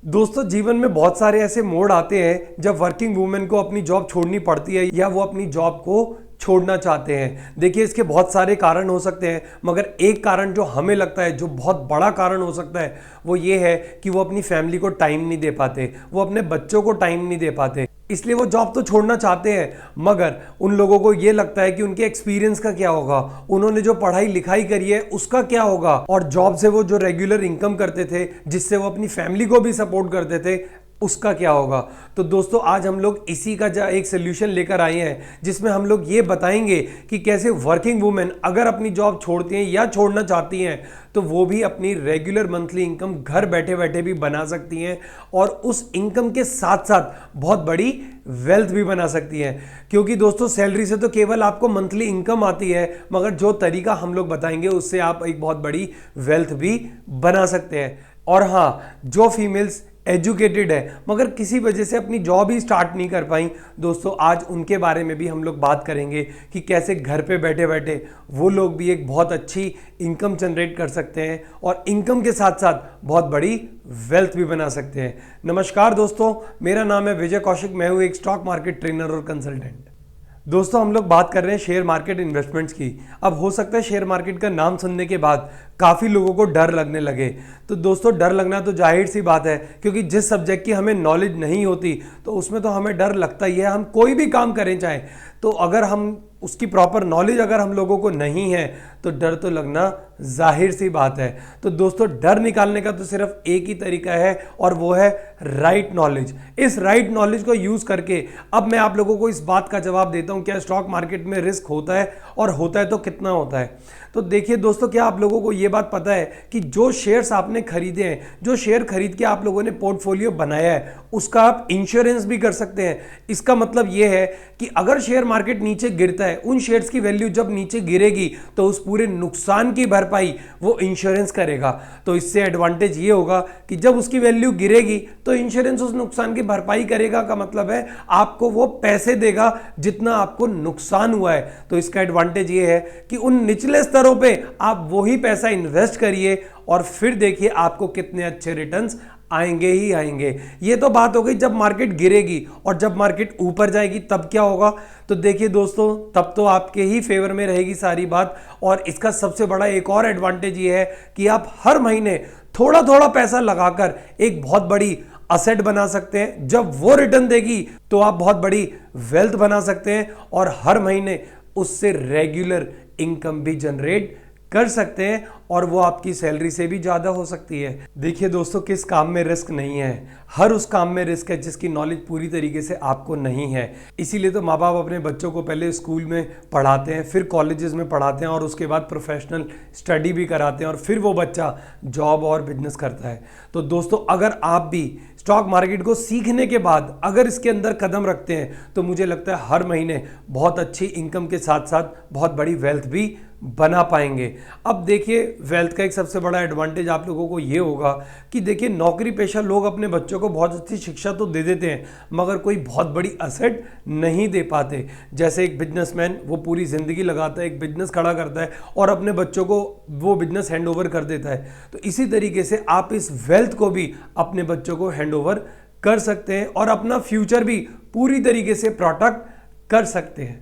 दोस्तों, जीवन में बहुत सारे ऐसे मोड़ आते हैं जब वर्किंग वुमेन को अपनी जॉब छोड़नी पड़ती है या वो अपनी जॉब को छोड़ना चाहते हैं। देखिए, इसके बहुत सारे कारण हो सकते हैं, मगर एक कारण जो हमें लगता है जो बहुत बड़ा कारण हो सकता है वो ये है कि वो अपनी फैमिली को टाइम नहीं दे पाते, वो अपने बच्चों को टाइम नहीं दे पाते। इसलिए वो जॉब तो छोड़ना चाहते हैं, मगर उन लोगों को ये लगता है कि उनके एक्सपीरियंस का क्या होगा, उन्होंने जो पढ़ाई लिखाई करी है उसका क्या होगा, और जॉब से वो जो रेगुलर इनकम करते थे जिससे वो अपनी फैमिली को भी सपोर्ट करते थे उसका क्या होगा। तो दोस्तों, आज हम लोग इसी का एक सोल्यूशन लेकर आए हैं जिसमें हम लोग ये बताएंगे कि कैसे वर्किंग वुमेन अगर अपनी जॉब छोड़ती हैं या छोड़ना चाहती हैं तो वो भी अपनी रेगुलर मंथली इनकम घर बैठे बैठे भी बना सकती हैं, और उस इनकम के साथ साथ बहुत बड़ी वेल्थ भी बना सकती हैं। क्योंकि दोस्तों, सैलरी से तो केवल आपको मंथली इनकम आती है, मगर जो तरीका हम लोग बताएंगे उससे आप एक बहुत बड़ी वेल्थ भी बना सकते हैं। और हाँ, जो फीमेल्स एजुकेटेड है मगर किसी वजह से अपनी जॉब ही स्टार्ट नहीं कर पाई, दोस्तों आज उनके बारे में भी हम लोग बात करेंगे कि कैसे घर पे बैठे बैठे वो लोग भी एक बहुत अच्छी इनकम जनरेट कर सकते हैं और इनकम के साथ साथ बहुत बड़ी वेल्थ भी बना सकते हैं। नमस्कार दोस्तों, मेरा नाम है विजय कौशिक, मैं हूँ एक स्टॉक मार्केट ट्रेनर और कंसल्टेंट। दोस्तों, हम लोग बात कर रहे हैं शेयर मार्केट इन्वेस्टमेंट्स की। अब हो सकता है शेयर मार्केट का नाम सुनने के बाद काफ़ी लोगों को डर लगने लगे। तो दोस्तों, डर लगना तो जाहिर सी बात है, क्योंकि जिस सब्जेक्ट की हमें नॉलेज नहीं होती तो उसमें तो हमें डर लगता ही है। हम कोई भी काम करें चाहे, तो अगर हम उसकी प्रॉपर नॉलेज अगर हम लोगों को नहीं है तो डर तो लगना जाहिर सी बात है। तो दोस्तों, डर निकालने का तो सिर्फ एक ही तरीका है और वो है राइट नॉलेज। इस राइट नॉलेज को यूज करके अब मैं आप लोगों को इस बात का जवाब देता हूं, क्या स्टॉक मार्केट में रिस्क होता है, और होता है तो कितना होता है। तो देखिए दोस्तों, क्या आप लोगों को यह बात पता है कि जो शेयर्स आपने खरीदे हैं, जो शेयर खरीद के आप लोगों ने पोर्टफोलियो बनाया है, उसका आप इंश्योरेंस भी कर सकते हैं। इसका मतलब यह है कि अगर शेयर मार्केट नीचे गिरता है, उन शेयर्स की वैल्यू जब नीचे गिरेगी तो उस पूरे नुकसान की भरपाई वो इंश्योरेंस करेगा। तो इससे एडवांटेज ये होगा कि जब उसकी वैल्यू गिरेगी तो इंश्योरेंस उस नुकसान की भरपाई करेगा, का मतलब है आपको वो पैसे देगा जितना आपको नुकसान हुआ है। तो इसका एडवांटेज ये है कि उन निचले स्तरों पे आप वही पैसा इन्वेस्ट करिए और फिर देखिए आपको कितने अच्छे रिटर्न्स आएंगे ही आएंगे। ये तो बात हो गई जब मार्केट गिरेगी, और जब मार्केट ऊपर जाएगी तब क्या होगा। तो देखिए दोस्तों, तब तो आपके ही फेवर में रहेगी सारी बात। और इसका सबसे बड़ा एक और एडवांटेज ये है कि आप हर महीने थोड़ा थोड़ा पैसा लगाकर एक बहुत बड़ी असेट बना सकते हैं। जब वो रिटर्न देगी तो आप बहुत बड़ी वेल्थ बना सकते हैं और हर महीने उससे रेगुलर इनकम भी जनरेट कर सकते हैं, और वो आपकी सैलरी से भी ज़्यादा हो सकती है। देखिए दोस्तों, किस काम में रिस्क नहीं है, हर उस काम में रिस्क है जिसकी नॉलेज पूरी तरीके से आपको नहीं है। इसीलिए तो माँ बाप अपने बच्चों को पहले स्कूल में पढ़ाते हैं, फिर कॉलेजेस में पढ़ाते हैं और उसके बाद प्रोफेशनल स्टडी भी कराते हैं, और फिर वो बच्चा जॉब और बिजनेस करता है। तो दोस्तों, अगर आप भी स्टॉक मार्केट को सीखने के बाद अगर इसके अंदर कदम रखते हैं तो मुझे लगता है हर महीने बहुत अच्छी इनकम के साथ साथ बहुत बड़ी वेल्थ भी बना पाएंगे। अब देखिए, वेल्थ का एक सबसे बड़ा एडवांटेज आप लोगों को ये होगा कि देखिए, नौकरी पेशा लोग अपने बच्चों को बहुत अच्छी शिक्षा तो दे देते हैं मगर कोई बहुत बड़ी असेट नहीं दे पाते। जैसे एक बिजनेसमैन वो पूरी ज़िंदगी लगाता है, एक बिजनेस खड़ा करता है और अपने बच्चों को वो बिजनेस हैंड ओवर कर देता है। तो इसी तरीके से आप इस वेल्थ को भी अपने बच्चों को हैंड ओवर कर सकते हैं और अपना फ्यूचर भी पूरी तरीके से प्रोटेक्ट कर सकते हैं।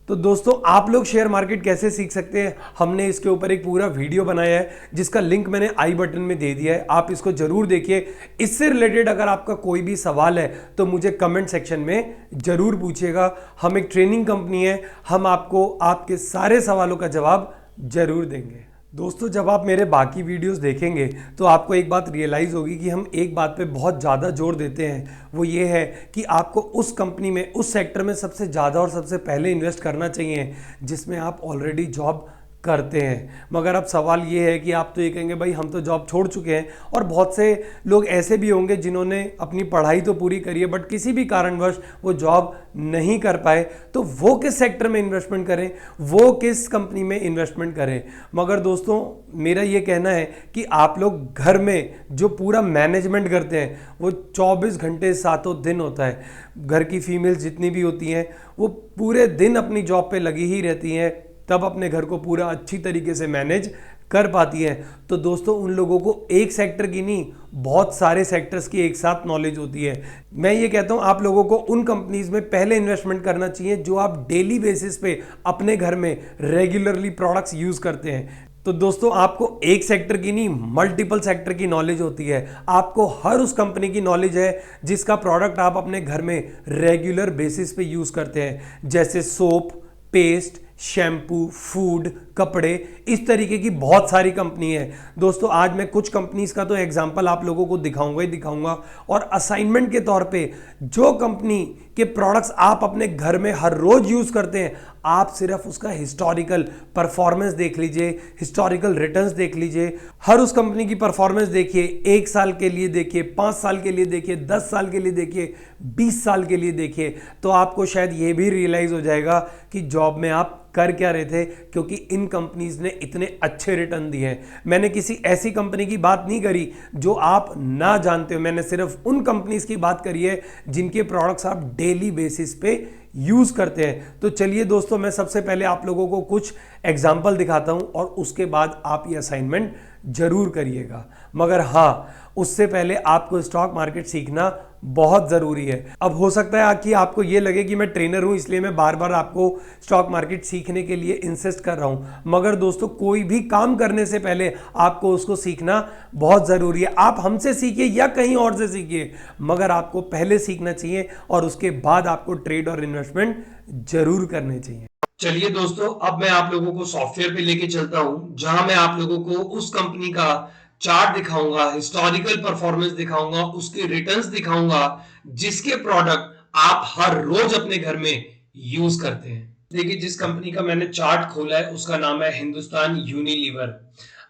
तो दोस्तों, आप लोग शेयर मार्केट कैसे सीख सकते हैं, हमने इसके ऊपर एक पूरा वीडियो बनाया है जिसका लिंक मैंने आई बटन में दे दिया है, आप इसको जरूर देखिए। इससे रिलेटेड अगर आपका कोई भी सवाल है तो मुझे कमेंट सेक्शन में जरूर पूछिएगा। हम एक ट्रेनिंग कंपनी है, हम आपको आपके सारे सवालों का जवाब जरूर देंगे। दोस्तों, जब आप मेरे बाकी वीडियोस देखेंगे तो आपको एक बात रियलाइज़ होगी कि हम एक बात पे बहुत ज़्यादा जोर देते हैं, वो ये है कि आपको उस कंपनी में, उस सेक्टर में सबसे ज़्यादा और सबसे पहले इन्वेस्ट करना चाहिए जिसमें आप ऑलरेडी जॉब करते हैं। मगर अब सवाल ये है कि आप तो ये कहेंगे भाई हम तो जॉब छोड़ चुके हैं, और बहुत से लोग ऐसे भी होंगे जिन्होंने अपनी पढ़ाई तो पूरी करी है बट किसी भी कारणवश वो जॉब नहीं कर पाए। तो वो किस सेक्टर में इन्वेस्टमेंट करें, वो किस कंपनी में इन्वेस्टमेंट करें। मगर दोस्तों, मेरा ये कहना है कि आप लोग घर में जो पूरा मैनेजमेंट करते हैं वो 24 घंटे 7 दिन होता है। घर की फीमेल्स जितनी भी होती हैं वो पूरे दिन अपनी जॉब पे लगी ही रहती हैं, तब अपने घर को पूरा अच्छी तरीके से मैनेज कर पाती है। तो दोस्तों उन लोगों को एक सेक्टर की नहीं, बहुत सारे सेक्टर्स की एक साथ नॉलेज होती है। मैं ये कहता हूँ आप लोगों को उन कंपनीज में पहले इन्वेस्टमेंट करना चाहिए जो आप डेली बेसिस पे अपने घर में रेगुलरली प्रोडक्ट्स यूज करते हैं। तो दोस्तों आपको एक सेक्टर की नहीं, मल्टीपल सेक्टर की नॉलेज होती है। आपको हर उस कंपनी की नॉलेज है जिसका प्रोडक्ट आप अपने घर में रेगुलर बेसिस पे यूज करते हैं, जैसे सोप, पेस्ट, शैम्पू, फूड, कपड़े, इस तरीके की बहुत सारी कंपनी है। दोस्तों आज मैं कुछ कंपनीज का तो एग्जांपल आप लोगों को दिखाऊंगा ही दिखाऊंगा, और असाइनमेंट के तौर पे जो कंपनी के प्रोडक्ट्स आप अपने घर में हर रोज यूज करते हैं, आप सिर्फ उसका हिस्टोरिकल परफॉर्मेंस देख लीजिए, हिस्टोरिकल रिटर्न्स देख लीजिए। हर उस कंपनी की परफॉर्मेंस देखिए, 1 साल के लिए देखिए, 5 साल के लिए देखिए, 10 साल के लिए देखिए, 20 साल के लिए देखिए, तो आपको शायद ये भी रियलाइज हो जाएगा कि जॉब में आप कर क्या रहे थे, क्योंकि इन कंपनीज ने इतने अच्छे रिटर्न दिए हैं। मैंने किसी ऐसी कंपनी की बात नहीं करी जो आप ना जानते हो, मैंने सिर्फ उन कंपनीज की बात करी है जिनके प्रोडक्ट्स आप डेली बेसिस पे यूज करते हैं। तो चलिए दोस्तों मैं सबसे पहले आप लोगों को कुछ एग्जाम्पल दिखाता हूं और उसके बाद आप ये असाइनमेंट जरूर करिएगा। मगर हाँ, उससे पहले आपको स्टॉक मार्केट सीखना बहुत जरूरी है। अब हो सकता है कि आपको ये लगे कि मैं ट्रेनर हूं इसलिए मैं बार बार आपको स्टॉक मार्केट सीखने के लिए इंसिस्ट कर रहा हूं, मगर दोस्तों कोई भी काम करने से पहले आपको उसको सीखना बहुत जरूरी है। आप हमसे सीखिए या कहीं और से सीखिए, मगर आपको पहले सीखना चाहिए और उसके बाद आपको ट्रेड और इन्वेस्टमेंट जरूर करने चाहिए। चलिए दोस्तों, अब मैं आप लोगों को सॉफ्टवेयर पे लेके चलता हूं जहां मैं आप लोगों को उस कंपनी का चार्ट दिखाऊंगा, हिस्टोरिकल परफॉर्मेंस दिखाऊंगा, उसके रिटर्न्स दिखाऊंगा जिसके प्रोडक्ट आप हर रोज अपने घर में यूज करते हैं। देखिए जिस कंपनी का मैंने चार्ट खोला है उसका नाम है हिंदुस्तान यूनिलीवर।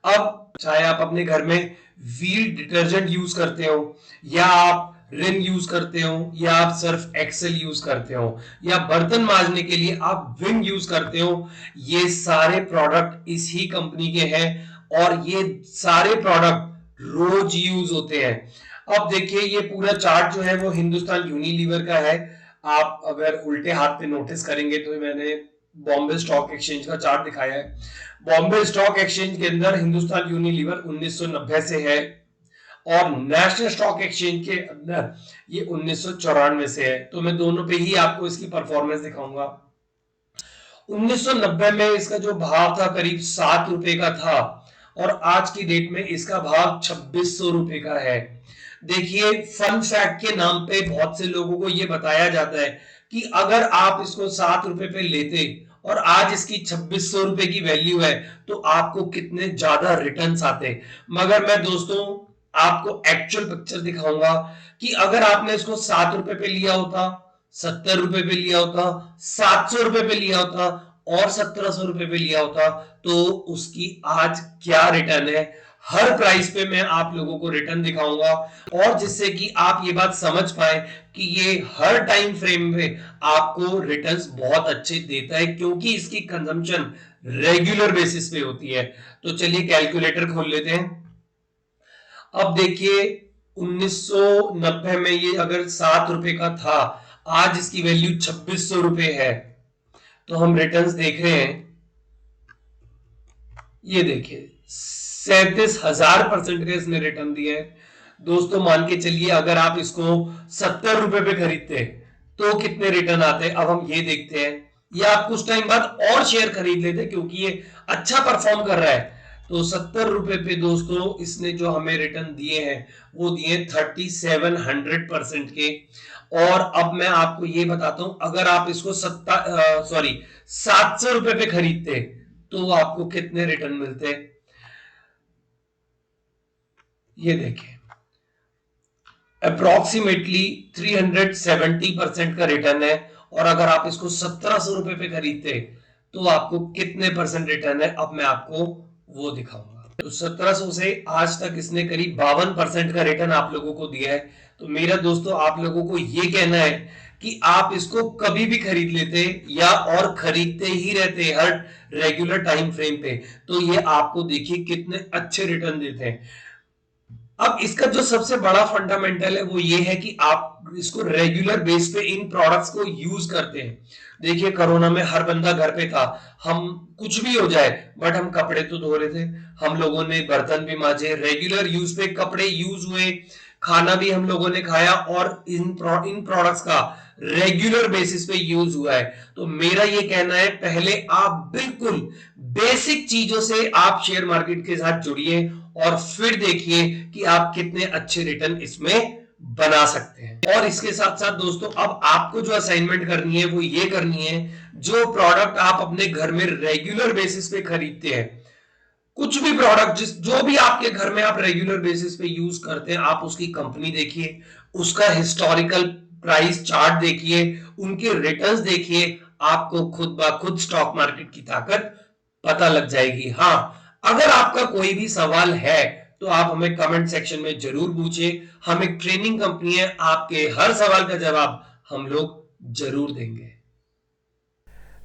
अब चाहे आप अपने घर में व्हील डिटर्जेंट यूज करते हो, या आप रिन यूज करते हो, या आप सर्फ एक्सेल यूज करते हो, या बर्तन मांजने के लिए आप विम यूज करते हो, ये सारे प्रोडक्ट इसी कंपनी के हैं और ये सारे प्रोडक्ट रोज यूज होते हैं। अब देखिए ये पूरा चार्ट जो है वो हिंदुस्तान यूनिलीवर का है। आप अगर उल्टे हाथ पे नोटिस करेंगे तो मैंने बॉम्बे स्टॉक एक्सचेंज का चार्ट दिखाया है। बॉम्बे स्टॉक एक्सचेंज के अंदर हिंदुस्तान यूनिलीवर 1990 से है और नेशनल स्टॉक एक्सचेंज के अंदर ये 1994 से है। तो मैं दोनों पे ही आपको इसकी परफॉर्मेंस दिखाऊंगा। 1990 में इसका जो भाव था करीब 7 रुपए का था और आज की डेट में इसका भाव 2600 रुपए का है। देखिए फन फैक्ट के नाम पे बहुत से लोगों को यह बताया जाता है कि अगर आप इसको 7 रुपए पे लेते और आज इसकी 2600 रुपए की वैल्यू है तो आपको कितने ज्यादा रिटर्न्स आते। मगर मैं दोस्तों आपको एक्चुअल पिक्चर दिखाऊंगा कि अगर आपने इसको 7 रुपए पे लिया होता, 70 रुपए पे लिया होता, 700 रुपए पे लिया होता और 1700 रुपए पे लिया होता तो उसकी आज क्या रिटर्न है। हर प्राइस पे मैं आप लोगों को रिटर्न दिखाऊंगा और जिससे कि आप ये बात समझ पाए कि ये हर टाइम फ्रेम में आपको रिटर्न्स बहुत अच्छे देता है क्योंकि इसकी कंजम्पशन रेगुलर बेसिस पे होती है। तो चलिए कैलकुलेटर खोल लेते हैं। अब देखिए 1990 में ये अगर 7 रुपए का था, आज इसकी वैल्यू 2600 रुपए है, तो हम रिटर्न्स देख रहे हैं। ये देखिए 37,000% का इसने रिटर्न दिया है। दोस्तों मान के चलिए अगर आप इसको 70 रुपए पे खरीदते तो कितने रिटर्न आते हैं, अब हम ये देखते हैं। या आप कुछ टाइम बाद और शेयर खरीद लेते क्योंकि ये अच्छा परफॉर्म कर रहा है। तो 70 रुपए पे दोस्तों इसने जो हमें रिटर्न दिए हैं वो दिए 3700% के। और अब मैं आपको ये बताता हूं अगर आप इसको 700 रुपए पे खरीदते तो आपको कितने रिटर्न मिलते। ये देखिए अप्रोक्सीमेटली 370% का रिटर्न है। और अगर आप इसको 1700 रुपए पे खरीदते तो आपको कितने परसेंट रिटर्न है, अब मैं आपको वो दिखाऊंगा। तो 1700 से आज तक इसने करीब 52% का रिटर्न आप लोगों को दिया है। तो मेरा दोस्तों आप लोगों को ये कहना है कि आप इसको कभी भी खरीद लेते या और खरीदते ही रहते हर रेगुलर टाइम फ्रेम पे, तो ये आपको देखिए कितने अच्छे रिटर्न देते हैं। अब इसका जो सबसे बड़ा फंडामेंटल है वो ये है कि आप इसको रेगुलर बेस पे इन प्रोडक्ट्स को यूज करते हैं। देखिए कोरोना में हर बंदा घर पे था, हम कुछ भी हो जाए बट हम कपड़े तो धो रहे थे, हम लोगों ने बर्तन भी मांजे, रेगुलर यूज पे कपड़े यूज हुए, खाना भी हम लोगों ने खाया और इन प्रोडक्ट्स का रेगुलर बेसिस पे यूज हुआ है। तो मेरा ये कहना है पहले आप बिल्कुल बेसिक चीजों से आप शेयर मार्केट के साथ जुड़िए और फिर देखिए कि आप कितने अच्छे रिटर्न इसमें बना सकते हैं। और इसके साथ साथ दोस्तों अब आपको जो असाइनमेंट करनी है वो ये करनी है, जो प्रोडक्ट आप अपने घर में रेगुलर बेसिस पे खरीदते हैं, कुछ भी प्रोडक्ट जो भी आपके घर में आप रेगुलर बेसिस पे यूज करते हैं, आप उसकी कंपनी देखिए, उसका हिस्टोरिकल प्राइस चार्ट देखिए, उनके रिटर्न्स देखिए, आपको खुद ब खुद स्टॉक मार्केट की ताकत पता लग जाएगी। हाँ, अगर आपका कोई भी सवाल है तो आप हमें कमेंट सेक्शन में जरूर पूछिए। हम एक ट्रेनिंग कंपनी है, आपके हर सवाल का जवाब हम लोग जरूर देंगे।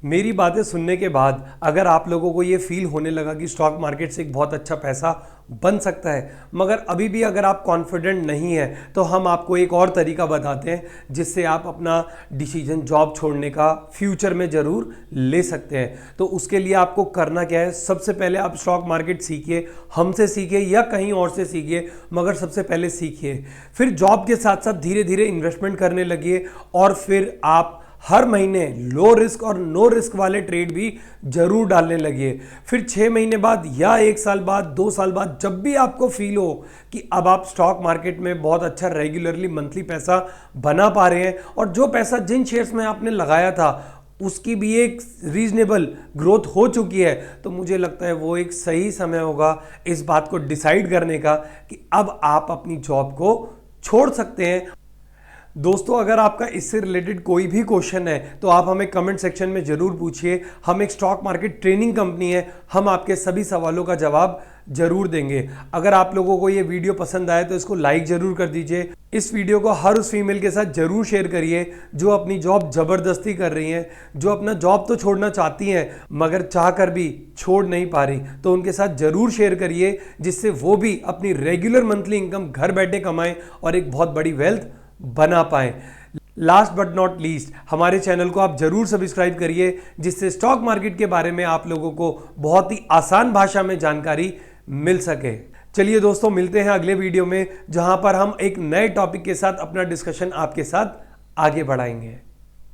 मेरी बातें सुनने के बाद अगर आप लोगों को ये फील होने लगा कि स्टॉक मार्केट से एक बहुत अच्छा पैसा बन सकता है, मगर अभी भी अगर आप कॉन्फिडेंट नहीं है, तो हम आपको एक और तरीका बताते हैं जिससे आप अपना डिसीजन जॉब छोड़ने का फ्यूचर में ज़रूर ले सकते हैं। तो उसके लिए आपको करना क्या है, सबसे पहले आप स्टॉक मार्केट सीखिए, हमसे सीखिए या कहीं और से सीखिए, मगर सबसे पहले सीखिए। फिर जॉब के साथ साथ धीरे धीरे इन्वेस्टमेंट करने लगिए और फिर आप हर महीने लो रिस्क और नो रिस्क वाले ट्रेड भी जरूर डालने लगिए। फिर 6 महीने बाद या 1 साल बाद, 2 साल बाद, जब भी आपको फील हो कि अब आप स्टॉक मार्केट में बहुत अच्छा रेगुलरली मंथली पैसा बना पा रहे हैं और जो पैसा जिन शेयर्स में आपने लगाया था उसकी भी एक रीजनेबल ग्रोथ हो चुकी है, तो मुझे लगता है वो एक सही समय होगा इस बात को डिसाइड करने का कि अब आप अपनी जॉब को छोड़ सकते हैं। दोस्तों अगर आपका इससे रिलेटेड कोई भी क्वेश्चन है तो आप हमें कमेंट सेक्शन में ज़रूर पूछिए। हम एक स्टॉक मार्केट ट्रेनिंग कंपनी है, हम आपके सभी सवालों का जवाब जरूर देंगे। अगर आप लोगों को ये वीडियो पसंद आए तो इसको लाइक ज़रूर कर दीजिए। इस वीडियो को हर उस फीमेल के साथ ज़रूर शेयर करिए जो अपनी जॉब ज़बरदस्ती कर रही हैं, जो अपना जॉब तो छोड़ना चाहती हैं मगर चाह कर भी छोड़ नहीं पा रही, तो उनके साथ ज़रूर शेयर करिए जिससे वो भी अपनी रेगुलर मंथली इनकम घर बैठे कमाएं और एक बहुत बड़ी वेल्थ बना पाएं। लास्ट बट नॉट लीस्ट, हमारे चैनल को आप जरूर सब्सक्राइब करिए जिससे स्टॉक मार्केट के बारे में आप लोगों को बहुत ही आसान भाषा में जानकारी मिल सके। चलिए दोस्तों, मिलते हैं अगले वीडियो में जहां पर हम एक नए टॉपिक के साथ अपना डिस्कशन आपके साथ आगे बढ़ाएंगे।